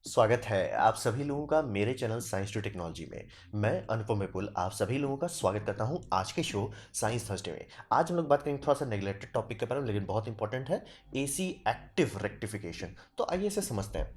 स्वागत है आप सभी लोगों का मेरे चैनल साइंस टू टेक्नोलॉजी में। मैं अनुपम विपुल आप सभी लोगों का स्वागत करता हूं आज के शो साइंस थर्सडे में। आज हम लोग बात करेंगे थोड़ा सा नेगलेक्टेड टॉपिक के बारे में, लेकिन बहुत इंपॉर्टेंट है, एसी एक्टिव रेक्टिफिकेशन। तो आइए इसे समझते हैं।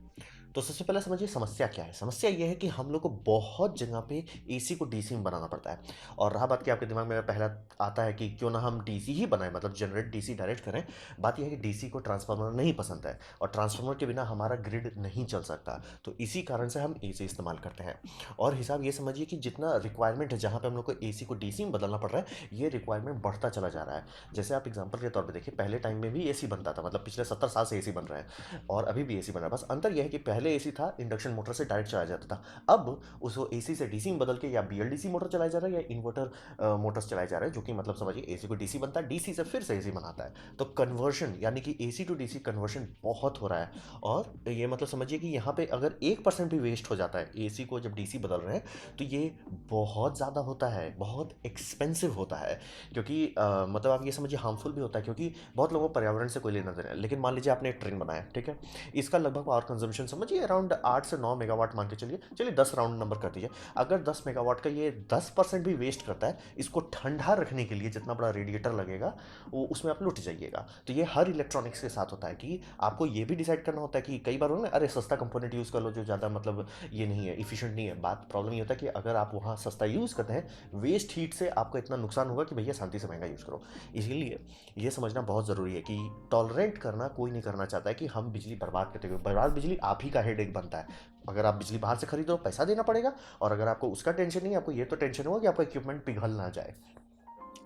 तो सबसे पहले समझिए समस्या क्या है। समस्या ये है कि हम लोग को बहुत जगह पे एसी को डीसी में बनाना पड़ता है। और रहा बात कि आपके दिमाग में पहला आता है कि क्यों ना हम डीसी ही बनाएं, मतलब जनरेट डीसी डायरेक्ट करें। बात यह है कि डीसी को ट्रांसफार्मर नहीं पसंद है, और ट्रांसफार्मर के बिना हमारा ग्रिड नहीं चल सकता। तो इसी कारण से हम एसी इस्तेमाल करते हैं। और हिसाब ये समझिए कि जितना रिक्वायरमेंट है, जहाँ पे हम लोग को एसी को डीसी में बदलना पड़ रहा है, ये रिक्वायरमेंट बढ़ता चला जा रहा है। जैसे आप एग्जांपल के तौर पे देखिए, पहले टाइम में भी एसी बनता था, मतलब पिछले 70 साल से एसी बन रहा है और अभी भी एसी बन रहा है। बस अंतर यह है कि पहले एसी था इंडक्शन मोटर से डायरेक्ट चलाया जाता था, अब उसको एसी से डीसी में बदल के या बीएलडीसी मोटर चलाया जा रहा है या इन्वर्टर मोटर्स चलाए जा रहे हैं, जो कि मतलब समझिए एसी को डीसी बनता है, डीसी से फिर से एसी बनाता है। तो कन्वर्शन यानी कि एसी टू डीसी कन्वर्शन बहुत हो रहा है। और ये मतलब समझिए कि यहाँ पे अगर 1% भी वेस्ट हो जाता है एसी को जब डीसी बदल रहे हैं, तो ये बहुत ज़्यादा होता है, बहुत एक्सपेंसिव होता है। क्योंकि मतलब आप ये समझिए हार्मफुल भी होता है, क्योंकि बहुत लोगों को पर्यावरण से कोई लेना देना है। लेकिन मान लीजिए आपने एक ट्रेन बनाया, ठीक है, इसका लगभग पावर कंजम्पशन समझिए अराउंड 8 से 9 मेगावाट मान के चलिए, 10 राउंड नंबर कर दीजिए। अगर 10 मेगावाट का ये 10% भी वेस्ट करता है, इसको ठंडा रखने के लिए जितना बड़ा रेडिएटर लगेगा वो उसमें आप लुट जाइएगा। तो ये हर इलेक्ट्रॉनिक्स के साथ होता है कि आपको ये भी डिसाइड करना होता है कि कई बार हो ना, अरे सस्ता कंपोनेंट यूज़ कर लो जो ज़्यादा मतलब ये नहीं है, इफिशिएंट नहीं है। बात प्रॉब्लम ये होता है कि अगर आप वहाँ सस्ता यूज़ करते हैं, वेस्ट हीट से आपको इतना नुकसान होगा कि भैया शांति से महंगा यूज़ करो। इसीलिए ये समझना बहुत ज़रूरी है कि टॉलरेट करना कोई नहीं करना चाहता है कि हम बिजली बर्बाद करते हुए, बर्बाद बिजली आप ही का हेडेक बनता है। अगर आप बिजली बाहर से खरीदो पैसा देना पड़ेगा, और अगर आपको उसका टेंशन नहीं है, आपको ये तो टेंशन होगा कि आपका इक्विपमेंट पिघल ना जाए।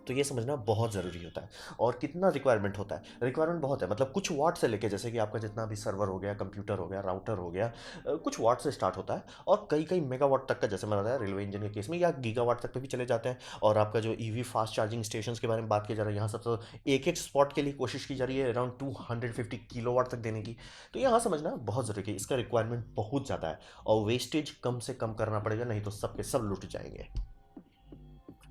तो ये समझना बहुत ज़रूरी होता है। और कितना रिक्वायरमेंट होता है, रिक्वायरमेंट बहुत है, मतलब कुछ वाट से लेके, जैसे कि आपका जितना भी सर्वर हो गया, कंप्यूटर हो गया, राउटर हो गया, कुछ वाट से स्टार्ट होता है और कई कई मेगावाट तक का, जैसे मैंने बताया रेलवे इंजन के केस में, या गीगावाट तक पे भी चले जाते हैं। और आपका जो ईवी फास्ट चार्जिंग स्टेशन के बारे में बात की जा रही है, यहाँ सब तो एक एक स्पॉट के लिए कोशिश की जा रही है अराउंड 250 किलोवाट तक देने की। तो यहाँ समझना बहुत ज़रूरी है, इसका रिक्वायरमेंट बहुत ज़्यादा है और वेस्टेज कम से कम करना पड़ेगा, नहीं तो सब के सब लुट जाएंगे।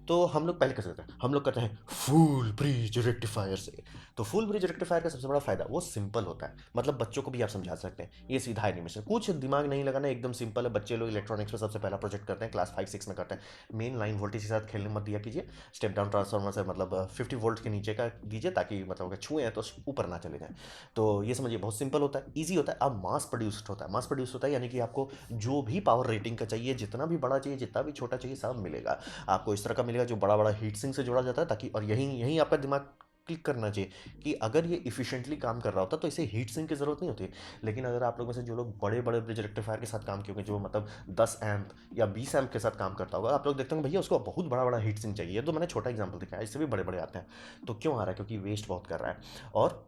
तो हम लोग पहले कैसे करते हैं, हम लोग करते हैं फुल ब्रिज रेक्टिफायर से। तो फुल ब्रिज रेक्टिफायर का सबसे बड़ा फायदा वो सिंपल होता है, मतलब बच्चों को भी आप समझा सकते हैं, ये सीधा एनिमेशन, कुछ दिमाग नहीं लगाना, एकदम सिंपल है। बच्चे लोग इलेक्ट्रॉनिक्स में सबसे पहला प्रोजेक्ट करते हैं, क्लास 5 6 में करते हैं। मेन लाइन वोल्टेज के साथ खेलने मत दिया कीजिए, स्टेप डाउन ट्रांसफार्मर से मतलब 50 वोल्ट के नीचे का दीजिए, ताकि मतलब अगर छुए हैं तो ऊपर ना चले जाए। तो ये समझिए बहुत सिंपल होता है, ईजी होता है। अब मास प्रोड्यूस्ड होता है, मास प्रोड्यूस होता है यानी कि आपको जो भी पावर रेटिंग का चाहिए, जितना भी बड़ा चाहिए, जितना भी छोटा चाहिए, सब मिलेगा। आपको इस तरह का मिलेगा जो बड़ा बड़ा हीट सिंक से जोड़ा जाता है, ताकि, और यही यही आपका दिमाग क्लिक करना चाहिए कि अगर ये इफिशिएंटली काम कर रहा होता तो इसे हीट सिंक की जरूरत नहीं होती। लेकिन अगर आप लोग में से जो लोग बड़े बड़े ब्रिज रेक्टिफायर के साथ काम किए होंगे, जो मतलब 10 एम्प या 20 एम्प के साथ काम करता होगा, आप लोग देखते होंगे भैया उसको बहुत बड़ा बड़ा हीट सिंक चाहिए। तो मैंने छोटा एग्जाम्पल दिखाया, इससे भी बड़े बड़े आते हैं। तो क्यों आ रहा है? क्योंकि वेस्ट बहुत कर रहा है। और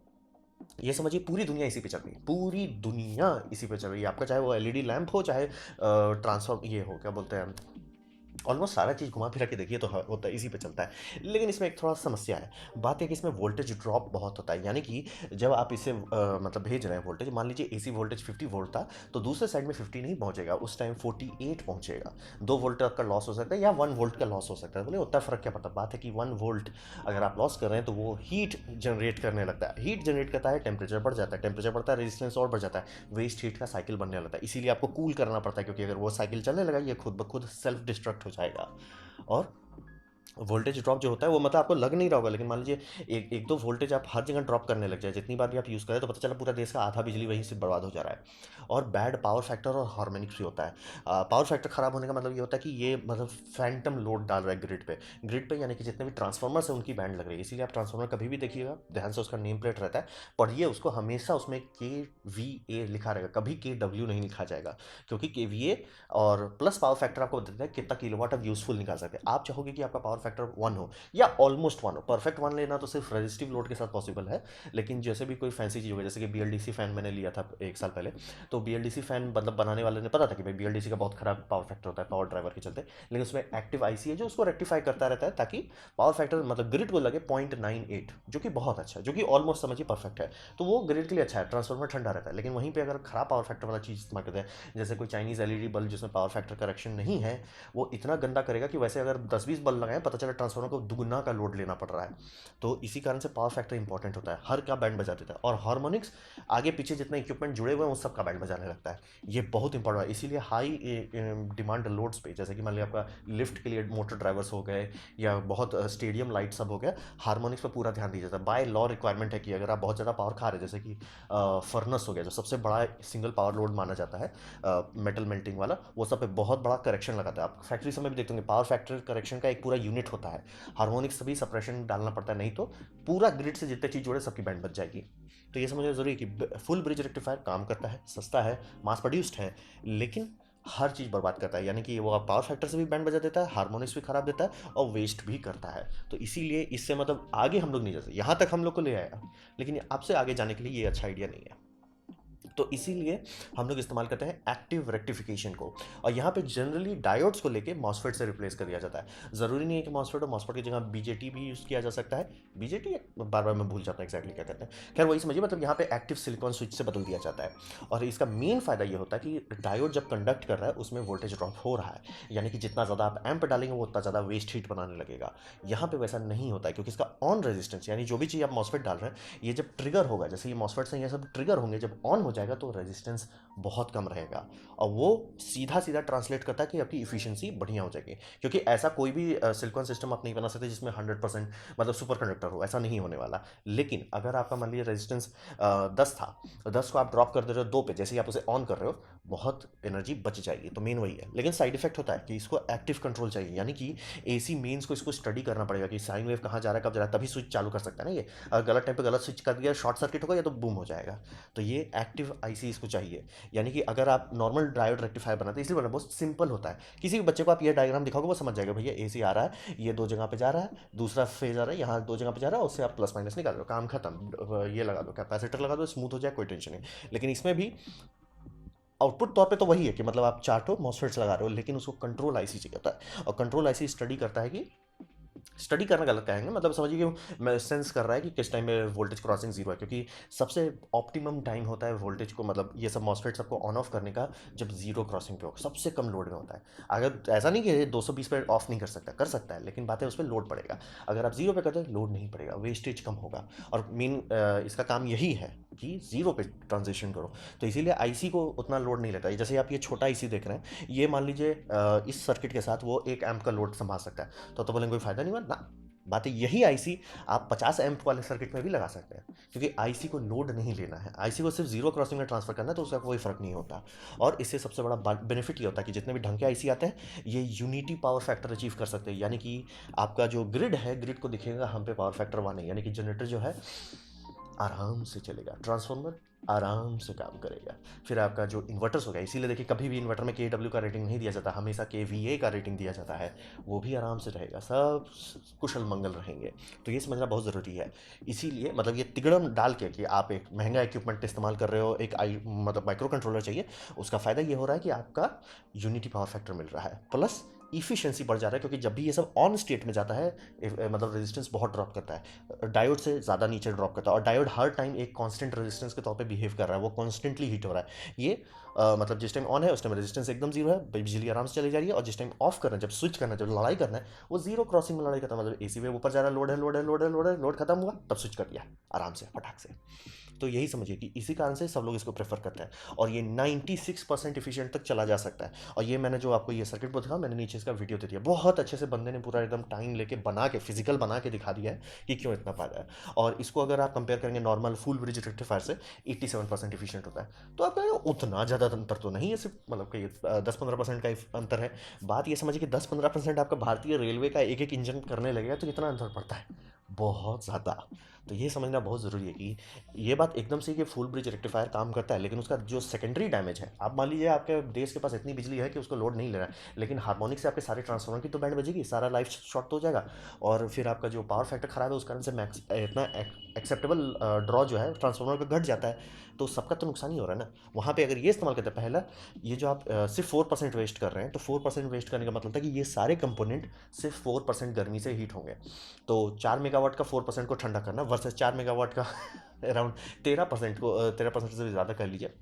ये समझिए पूरी दुनिया इसी पे चल रही है, पूरी दुनिया इसी पे चल रही है। आपका चाहे वो एलईडी लैंप हो, चाहे ट्रांसफॉर्म ये हो, क्या बोलते हैं, ऑलमोस्ट सारा चीज़ घुमा फिरा के देखिए तो होता है, इसी पे चलता है। लेकिन इसमें एक थोड़ा समस्या है। बात है कि इसमें वोल्टेज ड्रॉप बहुत होता है, यानी कि जब आप इसे मतलब भेज रहे हैं वोल्टेज, मान लीजिए एसी वोल्टेज 50 वोल्ट था, तो दूसरे साइड में 50 नहीं पहुंचेगा, उस टाइम 48 पहुंचेगा। 2 वोल्ट का लॉस हो सकता है या 1 वोल्ट का लॉस हो सकता है। बोले उतना फर्क क्या पड़ता है? बात है कि 1 वोल्ट अगर आप लॉस कर रहे हैं तो वो हीट जनरेट करने लगता है, हीट जनरेट करता है, टेम्परेचर बढ़ जाता है, टेम्परेचर बढ़ता है, रेजिस्टेंस और बढ़ जाता है, वेस्ट हीट का साइकिल बनने लगता है। इसीलिए आपको कूल करना पड़ता है, क्योंकि अगर वो साइकिल चलने लगा, ये खुद ब खुद सेल्फ डिस्ट्रक्ट हो जाएगा। और वोल्टेज ड्रॉप जो होता है वो मतलब आपको लग नहीं रहा होगा, लेकिन मान लीजिए एक एक दो वोल्टेज आप हर जगह ड्रॉप करने लग जाए, जितनी बार भी आप यूज़ करें, तो पता चला पूरा देश का आधा बिजली वहीं से बर्बाद हो जा रहा है। और बैड पावर फैक्टर और हार्मोनिक फ्री होता है। पावर फैक्टर खराब होने का मतलब ये होता है कि ये मतलब फैंटम लोड डाल रहा है ग्रिड पे, यानी कि जितने भी ट्रांसफार्मर्स हैं उनकी बैंड लग रही है। इसीलिए आप ट्रांसफार्मर कभी भी देखिएगा ध्यान से, उसका नेम प्लेट रहता है, पढ़िए उसको, हमेशा उसमें KVA लिखा रहेगा, कभी KW नहीं लिखा जाएगा। क्योंकि KVA और प्लस पावर फैक्टर आपको बताता है कितना किलोवाट आप यूजफुल निकाल सकते हैं। आप चाहोगे कि आपका पावर फैक्टर 1 हो या ऑलमोस्ट 1 हो। परफेक्ट 1 लेना तो सिर्फ रेजिस्टिव लोड के साथ पॉसिबल है, लेकिन जैसे भी कोई फैंसी चीज़ होगी, जैसे कि BLDC फैन मैंने लिया था 1 साल पहले, तो BLDC फैन मतलब बनाने वाले ने पता था कि भाई BLDC का बहुत खराब पावर फैक्टर होता है पावर ड्राइवर के चलते, लेकिन उसमें एक्टिव IC है जो उसको रेक्टिफाई करता रहता है, ताकि पावर फैक्टर मतलब ग्रिड को लगे 0.98, जो कि बहुत अच्छा है, जो कि ऑलमोस्ट समझिए परफेक्ट है। तो वो ग्रिड के लिए अच्छा है, ट्रांसफॉर्मर ठंडा रहता है। लेकिन वहीं पर अगर खराब पावर फैक्टर वाला चीज़ इस्तेमाल करते हैं, जैसे कोई चाइनीज़ LED बल्ब जिसमें पावर फैक्टर करेक्शन नहीं है, वो इतना गंदा करेगा कि वैसे अगर 10 20 बल्ब लगाएं, पता चला ट्रांसफार्मर को दुगुना का लोड लेना पड़ रहा है। तो इसी कारण से पावर फैक्टर इंपॉर्टेंट होता है, हर का बैंड बजा देता है। और हार्मोनिक्स आगे पीछे जितने इक्विपमेंट जुड़े हुए हैं उस सब का बैंड बजाने लगता है। ये बहुत इंपॉर्टेंट है, इसीलिए हाई डिमांड लोड्स पे, जैसे कि मान लिया आपका लिफ्ट के लिए मोटर ड्राइवर्स हो गए या बहुत स्टेडियम लाइट सब हो गया, हार्मोनिक्स पर पूरा ध्यान दिया जाता है। बाय लॉ रिक्वायरमेंट है कि अगर आप बहुत ज़्यादा पावर खा रहे हैं, जैसे कि फर्नस हो गया जो सबसे बड़ा सिंगल पावर लोड माना जाता है, मेटल मेल्टिंग वाला, वो सब पे बहुत बड़ा करेक्शन लगाता है। आप फैक्ट्री समय भी देखते होंगे पावर फैक्टर करेक्शन का एक पूरा यूनिट होता है। हार्मोनिक्स से भी सप्रेशन डालना पड़ता है, नहीं तो पूरा ग्रिड से जितने चीज़ जुड़े सबकी बैंड बच जाएगी। तो ये समझना जरूरी है कि फुल ब्रिज रेक्टिफायर काम करता है, सस्ता है, मास प्रोड्यूस्ड है, लेकिन हर चीज़ बर्बाद करता है। यानी कि वो पावर फैक्टर से भी बैंड बजा देता है, हार्मोनिक्स भी खराब देता है और वेस्ट भी करता है। तो इसीलिए इससे मतलब आगे हम लोग नहीं जा सकते, यहाँ तक हम लोग को ले आया, लेकिन आपसे आगे जाने के लिए ये अच्छा आइडिया नहीं है। तो इसीलिए हम लोग इस्तेमाल करते हैं एक्टिव रेक्टिफिकेशन को। और यहाँ पे जनरली डायोड्स को लेके मॉसफेट से रिप्लेस कर दिया जाता है। ज़रूरी नहीं है कि मॉसफेट और मॉसफेट की जगह बीजेटी भी यूज़ किया जा सकता है। बीजेटी बार बार मैं भूल जाता हूँ एक्जैक्टली क्या कहते हैं, खैर वही समझिए, मतलब यहाँ पे एक्टिव सिलिकॉन स्विच से बदल दिया जाता है। और इसका मेन फ़ायदा ये होता है कि डायोड जब कंडक्ट कर रहा है उसमें वोल्टेज ड्रॉप हो रहा है, यानी कि जितना ज़्यादा आप एम्प डालेंगे वो उतना ज़्यादा वेस्ट हीट बनाने लगेगा। यहाँ पे वैसा नहीं होता है, क्योंकि इसका ऑन रेजिस्टेंस, यानी जो भी चीज़ आप मॉसफेट डाल रहे हैं, ये जब ट्रिगर होगा, जैसे ये मॉसफेट से ये सब ट्रिगर होंगे, जब ऑन हो जाएगा तो रेजिस्टेंस बहुत कम रहेगा। और वो सीधा सीधा ट्रांसलेट करता है कि आपकी इफिशिएंसी बढ़िया हो जाएगी। क्योंकि ऐसा कोई भी सिलिकॉन सिस्टम आप नहीं बना सकते जिसमें 100% मतलब सुपर कंडक्टर हो, ऐसा नहीं होने वाला। लेकिन अगर आपका मान लीजिए रेजिस्टेंस 10 था, 10 को आप ड्रॉप कर दे रहे हो 2 पे, जैसे ही आप उसे ऑन कर रहे हो बहुत एनर्जी बच जाएगी। तो मेन वही है, लेकिन साइड इफेक्ट होता है कि इसको एक्टिव कंट्रोल चाहिए, यानी कि एसी मेन्स को इसको स्टडी करना पड़ेगा कि साइन वेव कहाँ जा रहा है, कब जा रहा है, तभी स्विच चालू कर सकता है ना। ये अगर गलत टाइम पे गलत स्विच कर दिया, शॉर्ट सर्किट होगा या तो बूम हो जाएगा। तो ये एक्टिव आईसी इसको चाहिए। यानी कि अगर आप नॉर्मल डायोड रेक्टिफायर बनाते हैं, इसलिए बना बहुत सिंपल होता है। किसी भी बच्चे को आप ये डायग्राम दिखाओगे वो समझ जाएगा, भैया एसी आ रहा है, ये 2 जगह पे जा रहा है, दूसरा फेज आ रहा है, यहाँ 2 जगह पे जा रहा है, उससे आप प्लस माइनस निकाल दो, काम खत्म। ये लगा दो, कैपेसिटर लगा दो, स्मूथ हो जाए, कोई टेंशन नहीं। लेकिन इसमें भी आउटपुट तौर पे तो वही है कि मतलब आप चार्टो मॉसफेट्स लगा रहे हो, लेकिन उसको कंट्रोल आईसी चाहिए होता है। और कंट्रोल आईसी स्टडी करता है कि स्टडी करना गलत कहेंगे, मतलब समझिए कि मैं सेंस कर रहा है कि किस टाइम में वोल्टेज क्रॉसिंग जीरो है, क्योंकि सबसे ऑप्टिमम टाइम होता है वोल्टेज को, मतलब ये सब मॉसफेट सबको ऑन ऑफ करने का, जब जीरो क्रॉसिंग पे हो, सबसे कम लोड में होता है। अगर ऐसा नहीं कि 220 पे ऑफ नहीं कर सकता, कर सकता है, लेकिन बात है उस पर लोड पड़ेगा। अगर आप जीरो पे करते हैं लोड नहीं पड़ेगा, वेस्टेज कम होगा। और मेन इसका काम यही है कि जीरो पे ट्रांजिशन करो। तो इसीलिए आईसी को उतना लोड नहीं लेता है। जैसे आप ये छोटा आईसी देख रहे हैं, ये मान लीजिए इस सर्किट के साथ वो 1 एम्प का लोड संभाल सकता है, तो बोलेंगे कोई फायदा नहीं हुआ ना। बात है यही आईसी आप 50 एम्प वाले सर्किट में भी लगा सकते हैं, क्योंकि आईसी को लोड नहीं लेना है, आईसी को सिर्फ जीरो क्रॉसिंग में ट्रांसफर करना है, तो उसका कोई फर्क नहीं होता। और इससे सबसे बड़ा बेनिफिट ये होता है कि जितने भी ढंग के आईसी आते हैं ये यूनिटी पावर फैक्टर अचीव कर सकते हैं। यानी कि आपका जो ग्रिड है, ग्रिड को दिखेगा हम पे पावर फैक्टर 1 है, यानी कि जनरेटर जो है आराम से चलेगा, ट्रांसफार्मर आराम से काम करेगा। फिर आपका जो इन्वर्टर्स हो गया, इसीलिए देखिए कभी भी इन्वर्टर में के का रेटिंग नहीं दिया जाता, हमेशा के का रेटिंग दिया जाता है, वो भी आराम से रहेगा, सब कुशल मंगल रहेंगे। तो ये समझना बहुत ज़रूरी है। इसीलिए मतलब ये तिगड़म डाल के कि आप एक महंगा इक्विपमेंट इस्तेमाल कर रहे हो, एक मतलब माइक्रो कंट्रोलर चाहिए, उसका फ़ायदा ये हो रहा है कि आपका यूनिटी पावर फैक्टर मिल रहा है, प्लस इफिशिएंसी बढ़ जा रहा है। क्योंकि जब भी ये सब ऑन स्टेट में जाता है मतलब रेजिस्टेंस बहुत ड्रॉप करता है, डायोड से ज़्यादा नीचे ड्रॉप करता है। और डायोड हर टाइम एक कांस्टेंट रेजिस्टेंस के तौर पे बिहेव कर रहा है, वो कॉन्स्टेंटली हीट हो रहा है। ये मतलब जिस टाइम ऑन है उस टाइम रेजिस्टेंस एकदम जीरो है, बिजली आराम से चली जा रही है। और जिस टाइम ऑफ करना है, जब स्विच करना है, जब लड़ाई करना है, वो जीरो क्रॉसिंग में लड़ाई करता है। मतलब एसी वेव ऊपर जा रहा है, लोड है, लोड है, लोड है, लोड है, लोड खत्म हुआ तब स्विच कर दिया आराम से फटाक से। तो यही समझिए कि इसी कारण से सब लोग इसको प्रेफर करते हैं। और ये 96% एफिशिएंट तक चला जा सकता है। और ये मैंने जो आपको ये सर्किट बोर्ड दिखा, मैंने नीचे इसका वीडियो दे दिया, बहुत अच्छे से बंदे ने पूरा एकदम टाइम लेके बना के फिजिकल बना के दिखा दिया है कि क्यों इतना फायदा है। और इसको अगर आप कंपेयर करेंगे नॉर्मल फुल ब्रिज रेक्टिफायर से, 87% एफिशिएंट होता है। तो आपका उतना ज़्यादा अंतर तो नहीं है, सिर्फ मतलब कि 10-15% का अंतर है। बात ये समझिए कि 10-15% आपका भारतीय रेलवे का एक एक इंजन करने लगेगा तो कितना अंतर पड़ता है, बहुत ज़्यादा। तो ये समझना बहुत ज़रूरी है कि ये बात एकदम से कि फुल ब्रिज रेक्टिफायर काम करता है, लेकिन उसका जो सेकेंडरी डैमेज है, आप मान लीजिए आपके देश के पास इतनी बिजली है कि उसको लोड नहीं ले रहा है, लेकिन हार्मोनिक से आपके सारे ट्रांसफार्मर की तो बैंड बजेगी, सारा लाइफ शॉर्ट तो हो जाएगा। और फिर आपका जो पावर फैक्टर खराब है उस कारण से मैक्स इतना एक्सेप्टेबल ड्रॉ जो है ट्रांसफार्मर का घट जाता है। तो सबका तो नुकसान ही हो रहा है ना। वहाँ पे अगर ये इस्तेमाल करते हैं, पहला ये जो आप सिर्फ 4% वेस्ट कर रहे हैं, तो 4% वेस्ट करने का मतलब था कि ये सारे कंपोनेंट सिर्फ 4% गर्मी से हीट होंगे। तो 4 मेगावाट का 4% को ठंडा करना वर्सेस 4 मेगावाट का अराउंड 13% को 13% से भी ज़्यादा कर लीजिए,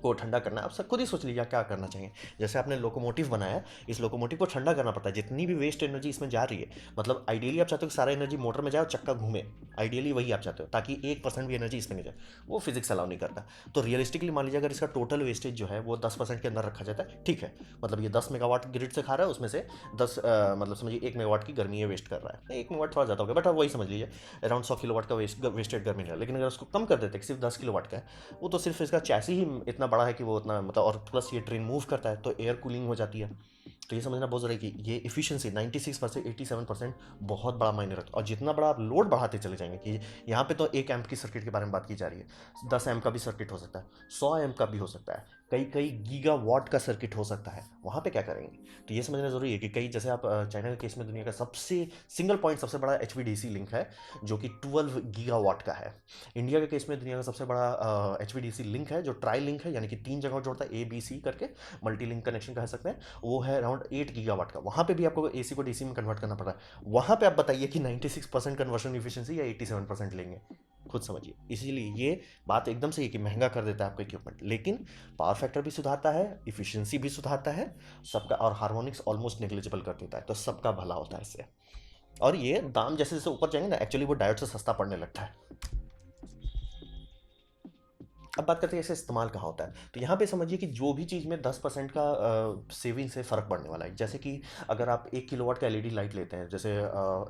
को ठंडा करना है, आप सब खुद ही सोच लीजिए क्या करना चाहिए। जैसे आपने लोकोमोटिव बनाया, इस लोकोमोटिव को ठंडा करना पड़ता है, जितनी भी वेस्ट एनर्जी इसमें जा रही है, मतलब आइडियली आप चाहते हो कि सारा एनर्जी मोटर में जाए और चक्का घूमे, आइडियली वही आप चाहते हो, ताकि 1% भी एनर्जी इसमें नहीं जाए। वो फिजिक्स अलाउ नहीं करता। तो रियलिस्टिकली मान लीजिए अगर इसका टोटल वेस्टेज जो है वो 10% के अंदर रखा जाता है, ठीक है, मतलब ये 10 मेगावाट ग्रिड से खा रहा है, उसमें से 10 मतलब समझिए 1 मेगावाट की गर्मी ये वेस्ट कर रहा है। 1 मेगावाट थोड़ा ज़्यादा हो गया, बट आप वही समझ लीजिए अराउंड 100 किलोवाट का वेस्टेड गर्मी है। लेकिन अगर उसको कम कर देते सिर्फ 10 किलोवाट का है, वो तो सिर्फ इसका चैसी ही इतना बड़ा है कि वो उतना मतलब, और प्लस ये ट्रेन मूव करता है तो एयर कूलिंग हो जाती है। तो ये समझना बहुत ज़रूरी है कि ये इफिशिएंसी 96% 87% बहुत बड़ा मायने रखता है। और जितना बड़ा आप लोड बढ़ाते चले जाएंगे, कि यहाँ पे तो 1 एम्प की सर्किट के बारे में बात की जा रही है, 10 एम्प का भी सर्किट हो सकता है, 100 एम्प का भी हो सकता है, कई कई गीगा वॉट का सर्किट हो सकता है, वहाँ पे क्या करेंगे। तो ये समझना जरूरी है कि कई, जैसे आप चाइना के केस में दुनिया का सबसे सिंगल पॉइंट सबसे बड़ा HVDC लिंक है जो कि 12 गीगावाट का है। इंडिया के केस में दुनिया का सबसे बड़ा HVDC लिंक है जो ट्राई लिंक है, यानी कि 3 जगह जोड़ता है, ABC करके मल्टी लिंक कनेक्शन कह सकते हैं, वो है अराउंड 8 गीगावाट का। वहाँ पे भी आपको AC को DC में कन्वर्ट करना पड़ रहा है। वहाँ पे आप बताइए कि 96% कन्वर्शन इफिशियंसी या 87% लेंगे, खुद समझिए। इसीलिए ये बात एकदम सही है कि महंगा कर देता है आपका इक्विपमेंट, लेकिन पावर फैक्टर भी सुधारता है, इफिशियंसी भी सुधारता है सबका, और हार्मोनिक्स ऑलमोस्ट नेग्लिजिबल कर देता है, तो सबका भला होता है इससे। और ये दाम जैसे जैसे ऊपर जाएंगे ना, एक्चुअली वो डायोड से सस्ता पड़ने लगता है। अब बात करते हैं इसका इस्तेमाल कहाँ होता है। तो यहाँ पे समझिए कि जो भी चीज़ में 10% का सेविंग से फ़र्क पड़ने वाला है, जैसे कि अगर आप 1 किलोवाट का LED लाइट लेते हैं, जैसे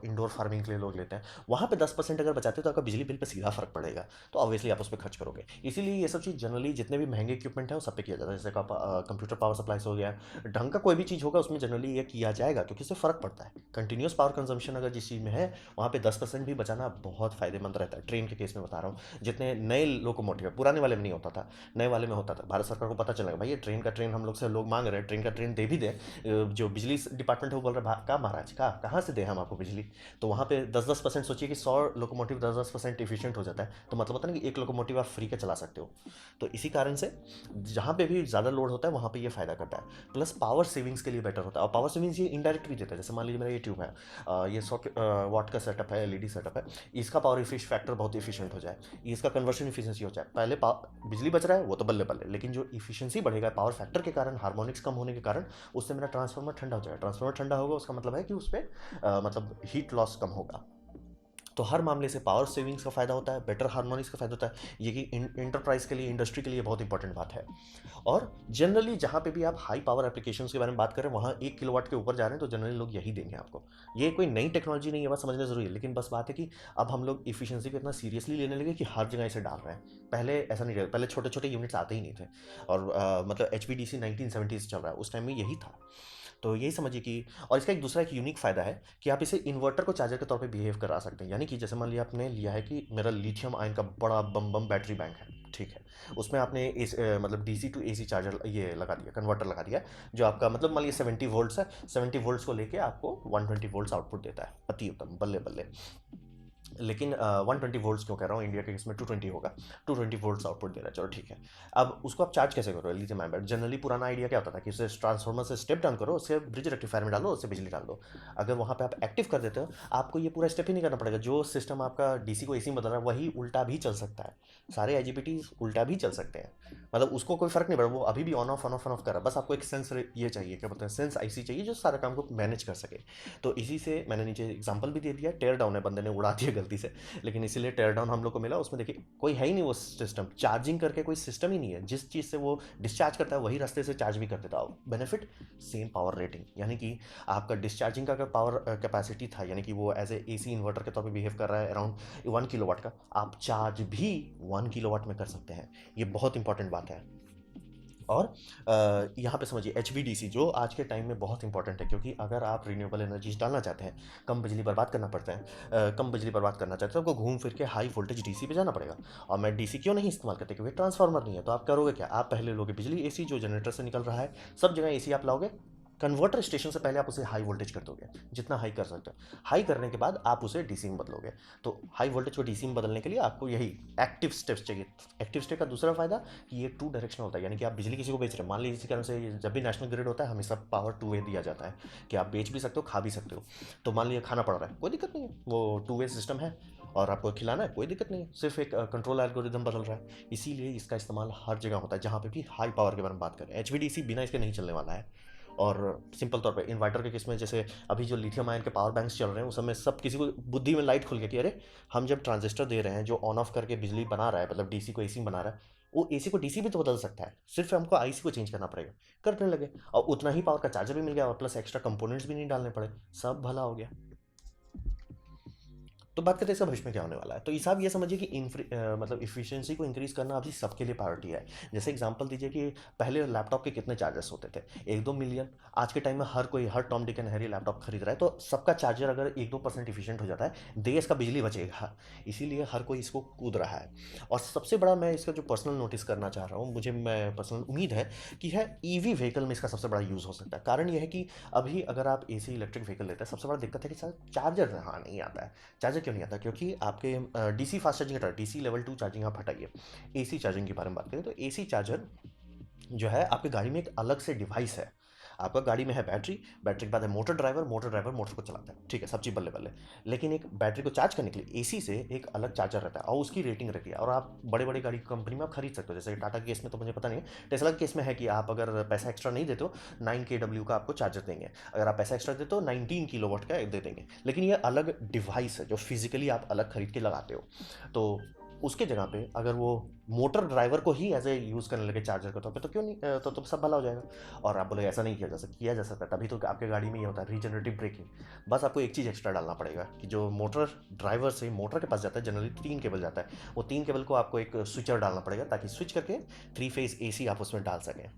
इंडोर फार्मिंग के लिए लोग लेते हैं, वहाँ पे 10% अगर बचाते हैं तो आपका बिजली बिल पे सीधा फ़र्क पड़ेगा, तो ऑब्वियसली आप उस पर खर्च करोगे। इसीलिए ये सब चीज़ जनरली जितने भी महंगे इक्विपमेंट हैं वो सब पे किया जाता है। जैसे कंप्यूटर पावर सप्लाई हो गया, ढंग का कोई भी चीज़ होगा उसमें जनरली ये किया जाएगा, क्योंकि इससे फ़र्क पड़ता है। कंटिन्यूस पावर कंजम्पशन अगर जिस चीज़ में है, वहाँ पे 10% भी बचाना बहुत फ़ायदेमंद रहता है। ट्रेन के केस में बता रहा हूँ, जितने नए लोकोमोटिव, पुराने वाले में नहीं होता था, नए वाले में होता था, भारत सरकार को पता चला भाई ये ट्रेन का ट्रेन हम लोग से लोग मांग रहे हैं, ट्रेन का ट्रेन दे भी दे, जो बिजली डिपार्टमेंट है वो बोल रहा है का महाराज का कहाँ से दे हम आपको बिजली। तो वहाँ पे 10-10% सोचिए कि 100 लोकोमोटिव 10-10% इफिशियंट हो जाता है, तो मतलब होता है ना कि 1 लोकोमोटिव आप फ्री का चला सकते हो। तो इसी कारण से जहाँ पे भी ज़्यादा लोड होता है वहाँ पे ये फायदा करता है, प्लस पावर सेविंग्स के लिए बेटर होता है। और पावर सेविंग्स ये इनडायरेक्ट भी देता है। जैसे मान लीजिए मेरा ये ट्यूब है, ये 100 वाट का सेटअप है, LED सेटअप है, इसका पावर इफिश फैक्टर बहुत इफिशियंट हो जाए, इसका कन्वर्शन इफिशियंसी हो जाए, पहले बिजली बच रहा है वो तो बल्ले बल्ले, लेकिन जो इफिशियंसी बढ़ेगा पावर फैक्टर के कारण, हार्मोनिक्स कम होने के कारण, उससे मेरा ट्रांसफार्मर ठंडा हो जाएगा। ट्रांसफार्मर ठंडा होगा उसका मतलब है कि उस पर मतलब हीट लॉस कम होगा। तो हर मामले से पावर सेविंग्स का फायदा होता है, बेटर हार्मोनिक्स का फायदा होता है। ये कि इंटरप्राइज के लिए, इंडस्ट्री के लिए बहुत इंपॉर्टेंट बात है। और जनरली जहाँ पे भी आप हाई पावर एप्लीकेशंस के बारे में बात करें, वहाँ 1 किलोवाट के ऊपर जा रहे हैं तो जनरली लोग यही देंगे आपको। ये कोई नई टेक्नोलॉजी नहीं है, बस समझना जरूरी है। लेकिन बस बात है कि अब हम लोग इफिशियंसी को इतना सीरियसली लेने लगे कि हर जगह इसे डाल रहे हैं। पहले ऐसा नहीं रहता, पहले छोटे छोटे यूनिट्स आते ही नहीं थे। और मतलब HVDC 1970s चल रहा है, उस टाइम में यही था। तो यही समझिए कि, और इसका एक दूसरा एक यूनिक फ़ायदा है कि आप इसे इन्वर्टर को चार्जर के तौर पे बिहेव करा सकते हैं। यानी कि जैसे मान लिया आपने लिया है कि मेरा लिथियम आयन का बड़ा बम बम बैटरी बैंक है, ठीक है, उसमें आपने मतलब DC टू AC चार्जर ये लगा दिया, कन्वर्टर लगा दिया, जो आपका मतलब मान लीजिए 70 वोल्ट्स है, 70 वोल्ट्स को लेके आपको 120 वोल्ट्स आउटपुट देता है, अति उत्तम, बल्ले बल्ले। लेकिन 120 वोल्ट्स क्यों कह रहा हूँ, इंडिया के इसमें 220 होगा, 220 वोल्ट्स आउटपुट दे रहा है, चलो ठीक है। अब उसको आप चार्ज कैसे करो लिथियम आयन बैटरी। जनरली पुराना आइडिया क्या होता था कि उसे ट्रांसफार्मर से स्टेप डाउन करो, उससे ब्रिज रेक्टिफायर में डालो, उससे बिजली डाल दो। अगर वहाँ पे आप एक्टिव कर देते हो, आपको ये पूरा स्टेप ही नहीं करना पड़ेगा। जो सिस्टम आपका DC को AC में बदल रहा है वही उल्टा भी चल सकता है, सारे IGBT उल्टा भी चल सकते हैं, मतलब उसको कोई फर्क नहीं पड़ा, वो अभी भी on off on off on off कर रहा है। बस आपको एक सेंस ये चाहिए, क्या बोलते हैं, सेंस IC चाहिए जो सारा काम को मैनेज कर सके। तो इसी से मैंने नीचे एग्जाम्पल भी दे दिया, टेयर डाउन है, बंदे ने उड़ा दिया गलती से, लेकिन इसीलिए टेयर डाउन हम लोग को मिला। उसमें देखिए कोई है ही नहीं वो सिस्टम, चार्जिंग करके कोई सिस्टम ही नहीं है। जिस चीज़ से वो डिस्चार्ज करता है वही रास्ते से चार्ज भी कर देता है। बेनिफिट सेम पावर रेटिंग, यानी कि आपका डिस्चार्जिंग का अगर पावर कैपेसिटी था, यानी कि वो एज ए AC इन्वर्टर के तौर पे बिहेव कर रहा है अराउंड 1 किलोवाट का, आप चार्ज भी 1 किलोवाट में कर सकते हैं। ये बहुत इंपॉर्टेंट बात है। और यहाँ पे समझिए HVDC जो आज के टाइम में बहुत इंपॉर्टेंट है, क्योंकि अगर आप रिन्यूएबल एनर्जीज डालना चाहते हैं, कम बिजली बर्बाद करना पड़ता है, कम बिजली बर्बाद करना चाहते हैं, तो आपको घूम फिर के हाई वोल्टेज DC पे जाना पड़ेगा। और मैं DC क्यों नहीं इस्तेमाल करते, क्योंकि ट्रांसफार्मर नहीं है। तो आप करोगे क्या, आप पहले लोगे बिजली AC जो जनरेटर से निकल रहा है, सब जगह AC आप लाओगे, कन्वर्टर स्टेशन से पहले आप उसे हाई वोल्टेज कर दोगे, जितना हाई कर सकते हो। हाई करने के बाद आप उसे डीसी में बदलोगे। तो हाई वोल्टेज को डीसी में बदलने के लिए आपको यही एक्टिव स्टेप्स चाहिए। एक्टिव स्टेप का दूसरा फायदा कि ये टू डायरेक्शनल होता है, यानी कि आप बिजली किसी को बेच रहे हैं, मान लीजिए इसी कारण से जब भी नेशनल ग्रिड होता है हमेशा पावर टू वे दिया जाता है कि आप बेच भी सकते हो, खा भी सकते हो। तो मान लीजिए खाना पड़ रहा है, कोई दिक्कत नहीं है, वो टू वे सिस्टम है, और आपको खिलाना है, कोई दिक्कत नहीं है, सिर्फ एक कंट्रोल एल्गोरिदम बदल रहा है। इसीलिए इसका इस्तेमाल हर जगह होता है जहाँ पे भी हाई पावर के बारे में बात करें। एचवीडीसी बिना इसके नहीं चलने वाला है। और सिंपल तौर पे इन्वर्टर के केस में, जैसे अभी जो लिथियम आयन के पावर बैंक्स चल रहे हैं, उस समय सब किसी को बुद्धि में लाइट खुल गया कि अरे, हम जब ट्रांजिस्टर दे रहे हैं जो ऑन ऑफ करके बिजली बना रहा है, मतलब डीसी को एसी में बना रहा है, वो एसी को डीसी भी तो बदल सकता है, सिर्फ हमको आईसी को चेंज करना पड़ेगा। करने लगे, और उतना ही पावर का चार्जर भी मिल गया, और प्लस एक्स्ट्रा कंपोनेंट्स भी नहीं डालने पड़े, सब भला हो गया। तो बात करते हैं इसका भविष्य में क्या होने वाला है। तो हिसाब ये समझिए कि मतलब इफिशियंसी को इंक्रीज करना अभी सबके लिए प्रायोरिटी है। जैसे एग्जांपल दीजिए कि पहले लैपटॉप के कितने चार्जर्स होते थे, 1-2 मिलियन। आज के टाइम में हर कोई, हर Tom Dick and Harry laptop खरीद रहा है, तो सबका चार्जर अगर 1-2% इफिशियंट हो जाता है, देश का बिजली बचेगा। इसीलिए हर कोई इसको कूद रहा है। और सबसे बड़ा मैं इसका जो पर्सनल नोटिस करना चाह रहा हूँ, मुझे मैं पर्सनल उम्मीद है कि है ईवी व्हीकल में इसका सबसे बड़ा यूज़ हो सकता है। कारण यह है कि अभी अगर आप एसी इलेक्ट्रिक व्हीकल लेते हैं, सबसे बड़ा दिक्कत है कि सर चार्जर हाँ नहीं आता है। चार्जर क्यों नहीं आता? क्योंकि आपके डीसी फास्ट चार्जिंग हटा, डीसी लेवल 2 चार्जिंग आप हटाइए, एसी चार्जिंग के बारे में बात करें तो एसी चार्जर जो है आपकी गाड़ी में एक अलग से डिवाइस है। आपका गाड़ी में है बैटरी, बैटरी के बाद है motor driver, motor driver motor को चलाता है, ठीक है, सब चीज़ बल्ले बल्ले। लेकिन एक बैटरी को चार्ज करने के लिए एसी से एक अलग चार्जर रहता है, और उसकी रेटिंग रहती है। और आप बड़े बड़े गाड़ी कंपनी में आप खरीद सकते हो, जैसे टाटा के केस में तो मुझे पता नहीं है, टेस्ला के केस में है कि आप अगर पैसा एक्स्ट्रा नहीं देते हो, 9 kW का आपको चार्जर देंगे। अगर आप पैसा एक्स्ट्रा देते हो, 19 kW का दे देंगे। लेकिन ये अलग डिवाइस है जो फिजिकली आप अलग खरीद के लगाते हो। तो उसके जगह पे अगर वो मोटर ड्राइवर को ही एज ए यूज़ करने लगे चार्जर के तौर पे, तो क्यों नहीं, तो सब भला हो जाएगा। और आप बोले ऐसा नहीं किया जा सकता, तभी तो आपके गाड़ी में ये होता है रीजनरेटिव ब्रेकिंग। बस आपको एक चीज़ एक्स्ट्रा डालना पड़ेगा कि जो मोटर ड्राइवर से मोटर के पास जाता है, जनरली 3 केबल जाता है, वो 3 केबल को आपको एक स्विचर डालना पड़ेगा, ताकि स्विच करके 3 फेज एसी आप उसमें डाल सकें।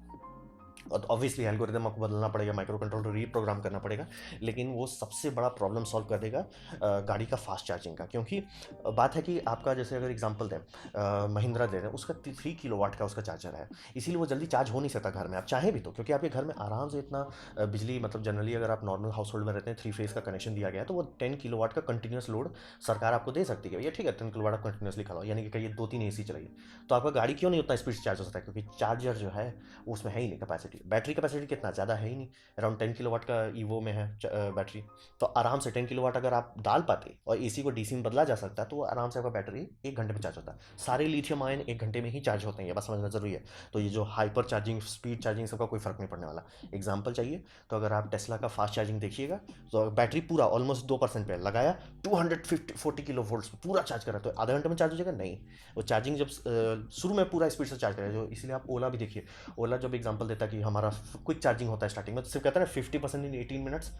और ऑब्वियसली एल्गोरिदम आपको बदलना पड़ेगा, माइक्रो कंट्रोलर रीप्रोग्राम करना पड़ेगा। लेकिन वो सबसे बड़ा प्रॉब्लम सॉल्व कर देगा गाड़ी का फास्ट चार्जिंग का। क्योंकि बात है कि आपका, जैसे अगर एग्जांपल दें, महिंद्रा दे रहे हैं, उसका 3 किलोवाट का उसका चार्जर है, इसीलिए वो जल्दी चार्ज हो नहीं सकता घर में, आप चाहें भी तो। क्योंकि आपके घर में आराम से इतना बिजली, मतलब जनरली अगर आप नॉर्मल हाउस होल्ड में रहते हैं, 3 फेज का कनेक्शन दिया गया है, तो वो 10 किलोवाट का कंटिन्यूस लोड सरकार आपको दे सकती है। ये ठीक है, 10 किलोवाट आप कंटिन्यूसली खा लो, यानी कि कहिए 2-3 एसी चलाइए, तो आपका गाड़ी क्यों नहीं उतना स्पीड से चार्ज हो सकता है? क्योंकि चार्जर जो है उसमें है ही नहीं कैपेसिटी। बैटरी कैपेसिटी कितना ज़्यादा है ही नहीं, अराउंड 10 किलोवाट का ईवो में है बैटरी। तो आराम से 10 किलोवाट अगर आप डाल पाते और एसी को डीसी में बदला जा सकता है, तो वो आराम से आपका बैटरी 1 घंटे में चार्ज होता है। सारे लिथियम आयन 1 घंटे में ही चार्ज होते हैं, ये बात समझना जरूरी है। तो ये जो हाइपर चार्जिंग, स्पीड चार्जिंग, सबका कोई फर्क नहीं पड़ने वाला। एग्जाम्पल चाहिए तो अगर आप टेस्ला का फास्ट चार्जिंग देखिएगा, तो बैटरी पूरा ऑलमोस्ट 2% पे लगाया, 240 किलो वोल्ट्स पूरा चार्ज करा, तो आधे घंटे में चार्ज हो जाएगा? नहीं। वो चार्जिंग जब शुरू में पूरा स्पीड से चार्ज करेगा, जो इसलिए आप ओला भी देखिए। ओला जब एग्जांपल देता है कि हमारा क्विक चार्जिंग होता है स्टार्टिंग में, तो सिर्फ कहता है ना 50% इन 18 मिनट्स।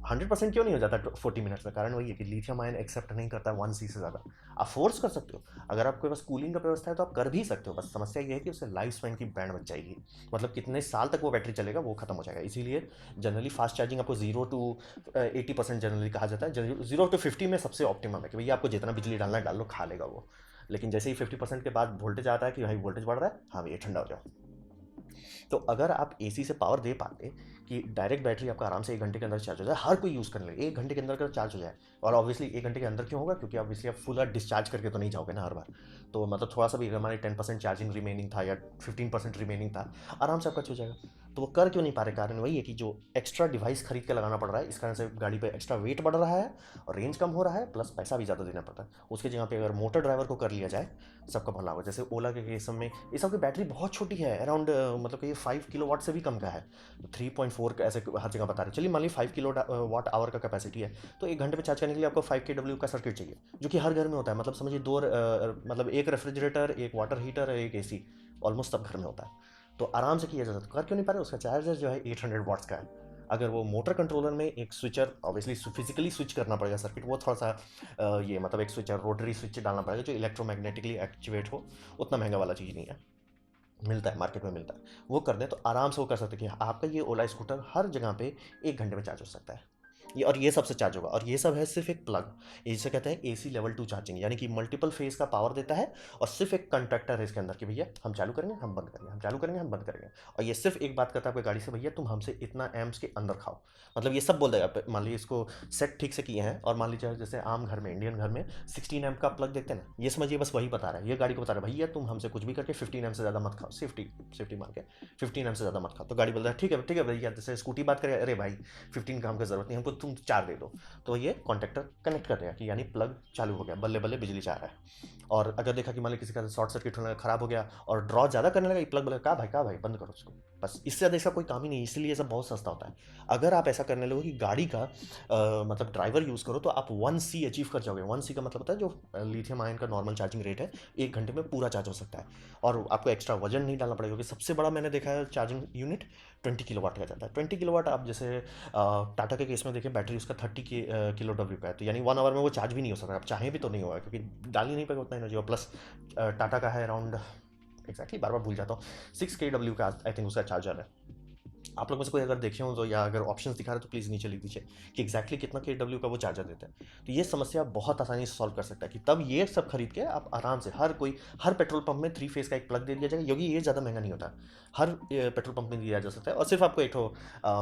100% क्यों नहीं हो जाता 40 मिनट्स में? कारण वही है कि लिथियम आयन एक्सेप्ट नहीं करता 1C से ज़्यादा। आप फोर्स कर सकते हो, अगर आपके पास कूलिंग का व्यवस्था है तो आप कर भी सकते हो, बस समस्या ये है कि उससे लाइफ स्पैन की बैंड बच जाएगी, मतलब कितने साल तक वो बैटरी चलेगा वो खत्म हो जाएगा। इसीलिए जनरली फास्ट चार्जिंग आपको 0 to 80% जनरली कहा जाता है। 0 to 50 में सबसे ऑप्टिमम है कि भैया आपको जितना बिजली डालना है डाल लो, खा लेगा वो। लेकिन जैसे ही 50% के बाद वोल्टेज आता है कि भाई वोल्टेज बढ़ रहा है, हाँ भैया ठंडा हो जाओ। तो अगर आप एसी से पावर दे पाते कि डायरेक्ट बैटरी आपका आराम से 1 घंटे के अंदर चार्ज हो जाए, हर कोई यूज़ करने लगे, 1 घंटे के अंदर का चार्ज हो जाए। और ऑब्वियसली 1 घंटे के अंदर क्यों होगा? क्योंकि ऑब्वियसली आप फुल डिस्चार्ज करके तो नहीं जाओगे ना हर बार। तो मतलब थोड़ा सा भी, हमारे 10% चार्जिंग रिमेनिंग था या 15% रिमेनिंग था, आराम से आपका हो जाएगा। तो वो कर क्यों नहीं पा रहे? कारण वही है कि जो एक्स्ट्रा डिवाइस खरीद के लगाना पड़ रहा है, इस कारण से गाड़ी पे एक्स्ट्रा वेट बढ़ रहा है, और रेंज कम हो रहा है, प्लस पैसा भी ज़्यादा देना पड़ता है। उसकी जगह पे अगर मोटर ड्राइवर को कर लिया जाए, सबका भला होगा। जैसे ओला के केस में ये सब की बैटरी बहुत छोटी है, अराउंड मतलब कि ये 5 किलोवाट से भी कम का है, 3.4 ऐसे हर जगह बता रहे। चलिए मान ली 5 किलोवाट आवर का कैपेसिटी है, तो 1 घंटे में चार्ज करने के लिए आपको 5 kW का सर्किट चाहिए, जो कि हर घर में होता है। मतलब समझिए दो, मतलब एक रेफ्रिजरेटर, एक वाटर हीटर, एक एसी, ऑलमोस्ट सब घर में होता है। तो आराम से किया जा सकता है। कर क्यों नहीं पा रहे? उसका चार्जर जो है 800 वाट्स का है। अगर वो मोटर कंट्रोलर में एक स्विचर, ऑब्वियसली फिजिकली स्विच करना पड़ेगा सर्किट, वो थोड़ा सा ये मतलब एक स्विचर, रोटरी स्विच डालना पड़ेगा जो इलेक्ट्रोमैग्नेटिकली एक्टिवेट हो। उतना महंगा वाला चीज़ नहीं है, मिलता है मार्केट में मिलता है। वो कर दें तो आराम से वो कर सकते हैं कि आपका ये ओला स्कूटर हर जगह पे 1 घंटे में चार्ज हो सकता है। और ये सबसे चार्ज होगा, और ये सब है सिर्फ एक प्लग। इसे कहते हैं एसी लेवल 2 चार्जिंग, यानी कि मल्टीपल फेज का पावर देता है, और सिर्फ एक कंडक्टर है इसके अंदर कि भैया हम चालू करेंगे, हम बंद करेंगे, हम चालू करेंगे, हम बंद करेंगे। और ये सिर्फ एक बात करता है आपकी गाड़ी से, भैया तुम हमसे इतना एम्प्स के अंदर खाओ। मतलब ये सब बोल देगा। मान लीजिए इसको सेट ठीक से किए हैं, और मान लीजिए जैसे आम घर में, इंडियन घर में 16 एम्प का प्लग देखते हैं ना, ये समझिए बस वही बता रहा है, ये गाड़ी को बता रहा है भैया तुम हमसे कुछ भी करके 15 एम्प से ज़्यादा मत खाओ, सेफ्टी सेफ्टी मान के 15 एम्प से ज़्यादा मत खाओ। तो गाड़ी बोलता है ठीक है भैया, जैसे स्कूटी बात करें, अरे भाई 15 का हमको ज़रूरत नहीं, हमको तुम 4 दे दो। तो ये कॉन्टैक्टर कनेक्ट कर देगा कि यानी प्लग चालू हो गया, बल्ले बल्ले बिजली जा रहा है। और अगर देखा कि मान लीजिए किसी का शॉर्ट सर्किट होने लगा, खराब हो गया और ड्रॉ ज़्यादा करने लगा, ये प्लग बोलेगा कहा भाई बंद करो उसको। बस इससे ज़्यादा इसका कोई काम ही नहीं, इसलिए ये सब बहुत सस्ता होता है। अगर आप ऐसा करने लगो कि गाड़ी का मतलब ड्राइवर यूज़ करो, तो आप 1C अचीव कर जाओगे। 1C का मतलब होता है जो लिथियम आयन का नॉर्मल चार्जिंग रेट है, 1 घंटे में पूरा चार्ज हो सकता है। और आपको एक्स्ट्रा वजन नहीं डालना पड़ेगा, क्योंकि सबसे बड़ा मैंने देखा है चार्जिंग यूनिट 20 किलोवाट का जाता है। 20 किलोवाट आप जैसे टाटा के केस में देखिए, बैटरी उसका 30 किलो डब्ल्यू का है, तो यानी 1 आवर में वो चार्ज भी नहीं हो सकता, आप चाहें भी तो नहीं होगा, क्योंकि डाल ही नहीं पाएगा उतना एनर्जी। और प्लस टाटा का है अराउंड, एग्जैक्टली बार बार भूल जाता हूँ, 6 kW का आई थिंक उसका चार्जर है। आप लोग में से कोई अगर देखे हो तो, या अगर ऑप्शंस दिखा रहे तो प्लीज़ नीचे लिख दीजिए कि एग्जैक्टली कितना kW का वो चार्जर देता है। तो ये समस्या बहुत आसानी से सॉल्व कर सकता है, कि तब ये सब खरीद के आप आराम से हर पेट्रोल पंप में 3 फेज़ का एक प्लग दे दिया जाएगा, क्योंकि ये ज़्यादा महंगा नहीं होता, हर पेट्रोल पंप में दिया जा सकता है। और सिर्फ आपको एक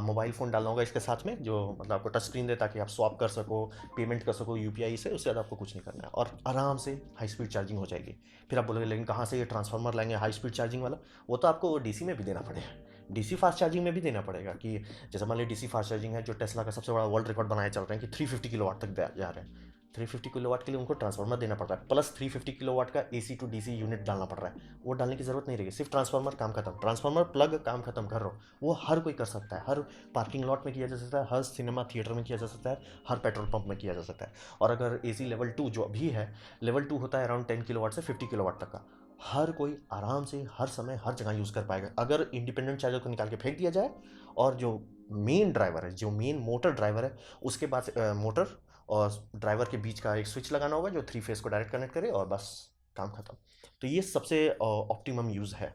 मोबाइल फ़ोन डालना होगा इसके साथ में, जो मतलब आपको टच स्क्रीन दे, ताकि आप स्वैप कर सको, पेमेंट कर सको यूपीआई से, उससे ज़्यादा आपको कुछ नहीं करना है, और आराम से हाई स्पीड चार्जिंग हो जाएगी। फिर आप बोलोगे लेकिन कहाँ से ये ट्रांसफार्मर लाएंगे हाई स्पीड चार्जिंग वाला? वो तो आपको डीसी में भी देना पड़ेगा, डीसी फास्ट चार्जिंग में भी देना पड़ेगा। कि जैसे मान लीजिए डीसी फास्ट चार्जिंग है, जो टेस्ला का सबसे बड़ा वर्ल्ड रिकॉर्ड बनाए चल रहे हैं, कि 350 किलोवाट तक जा रहे हैं। 350 किलोवाट के लिए उनको ट्रांसफार्मर देना पड़ रहा है, प्लस 350 किलोवाट का एसी टू डीसी यूनिट डालना पड़ रहा है। वो डालने की जरूरत नहीं रहेगी, सिर्फ ट्रांसफार्मर, काम खत्म। ट्रांसफार्मर प्लग, काम खत्म, कर रहा हो। वो हर कोई कर सकता है, हर पार्किंग लॉट में किया जा सकता है, हर सिनेमा थिएटर में किया जा सकता है, हर पेट्रोल पंप में किया जा सकता है। और अगर एसी लेवल 2 जो अभी है, लेवल 2 होता है अराउंड 10 किलोवाट से 50 किलोवाट तक का, हर कोई आराम से हर समय हर जगह यूज़ कर पाएगा, अगर इंडिपेंडेंट चार्जर को निकाल के फेंक दिया जाए, और जो मेन ड्राइवर है, जो मेन मोटर ड्राइवर है, उसके बाद मोटर और ड्राइवर के बीच का एक स्विच लगाना होगा, जो 3 फेस को डायरेक्ट कनेक्ट करे, और बस काम खत्म। तो ये सबसे ऑप्टिमम यूज़ है।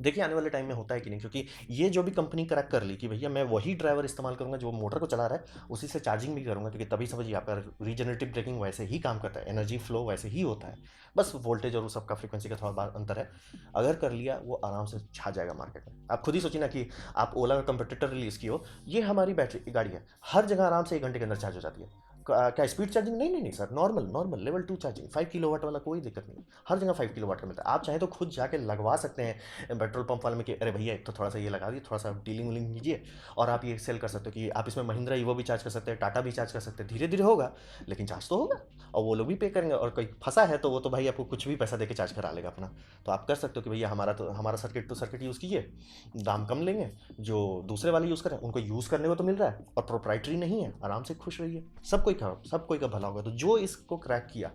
देखिए आने वाले टाइम में होता है कि नहीं, क्योंकि ये जो भी कंपनी क्रैक कर ली कि भैया मैं वही ड्राइवर इस्तेमाल करूंगा जो मोटर को चला रहा है, उसी से चार्जिंग भी करूंगा, क्योंकि तभी समझिए आपका रीजनरेटिव ब्रेकिंग वैसे ही काम करता है, एनर्जी फ्लो वैसे ही होता है, बस वोल्टेज और उस सबका फ्रीक्वेंसी का थोड़ा बार अंतर है। अगर कर लिया, वो आराम से छा जाएगा मार्केट में। आप खुद ही सोचिए ना कि आप ओला का कंपटीटर रिलीज़ की हो, ये हमारी बैटरी गाड़ी है, हर जगह आराम से 1 घंटे के अंदर चार्ज हो जाती है। क्या स्पीड चार्जिंग? नहीं नहीं नहीं sir, normal normal level 2 charging, 5 kilowatt वाला कोई दिक्कत नहीं, हर जगह 5 किलोवाट का मिलता है। आप चाहें तो खुद जाके लगवा सकते हैं पेट्रोल पंप वाले में, कि अरे भैया एक तो थोड़ा सा ये लगा दिए, थोड़ा सा डीलिंग वीलिंग कीजिए, और आप ये सेल कर सकते हो कि आप इसमें महिंद्रा ईवो भी चार्ज कर सकते हैं, टाटा भी चार्ज कर सकते हैं। धीरे धीरे होगा, लेकिन चार्ज तो होगा, और वो लोग भी पे करेंगे। और कोई फंसा है तो वो तो भाई आपको कुछ भी पैसा दे के चार्ज करा लेगा अपना। तो आप कर सकते हो कि भैया हमारा सर्किट टू सर्किट यूज़ कीजिए, दाम कम लेंगे, जो दूसरे वाले यूज़ करें उनको यूज़ करने को तो मिल रहा है, और प्रोप्राइटरी नहीं है, आराम से खुश रहिए। सब कोई का भला होगा। तो जो इसको क्रैक किया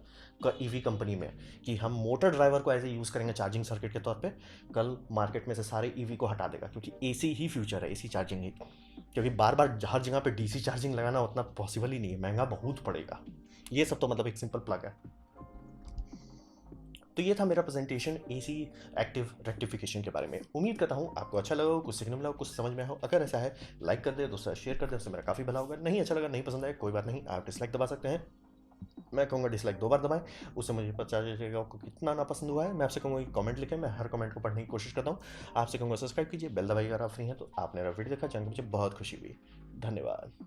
ईवी कंपनी में, कि हम मोटर ड्राइवर को ऐसे यूज़ करेंगे चार्जिंग सर्किट के तौर पे, कल मार्केट में से सारे ईवी को हटा देगा, क्योंकि एसी ही फ्यूचर है, एसी चार्जिंग ही। क्योंकि बार बार हर जगह पे डीसी चार्जिंग लगाना उतना पॉसिबल ही नहीं है, महंगा बहुत पड़ेगा। ये सब तो मतलब एक सिंपल प्लग है। तो ये था मेरा प्रेजेंटेशन एसी एक्टिव रेक्टिफिकेशन के बारे में। उम्मीद करता हूँ आपको अच्छा लगा हो, कुछ सीखने मिला हो, कुछ समझ में हो। अगर ऐसा है, लाइक कर दे, दोस्तों शेयर कर दे, उससे मेरा काफ़ी भला होगा। नहीं अच्छा लगा, नहीं पसंद आया, कोई बात नहीं, आप डिसलाइक दबा सकते हैं। मैं कहूँगा डिसलाइक 2 बार दबाएं, उससे मुझे पता चलेगा आपको कितना नापसंद हुआ है। मैं आपसे कहूँगा कि कमेंट लिखें, मैं हर कमेंट को पढ़ने की कोशिश करता हूँ। आपसे कहूँगा सब्सक्राइब कीजिए, बेल दबाइए अगर आप फ्री हैं तो। आपने मेरा वीडियो देखा, जानकर मुझे बहुत खुशी हुई। धन्यवाद।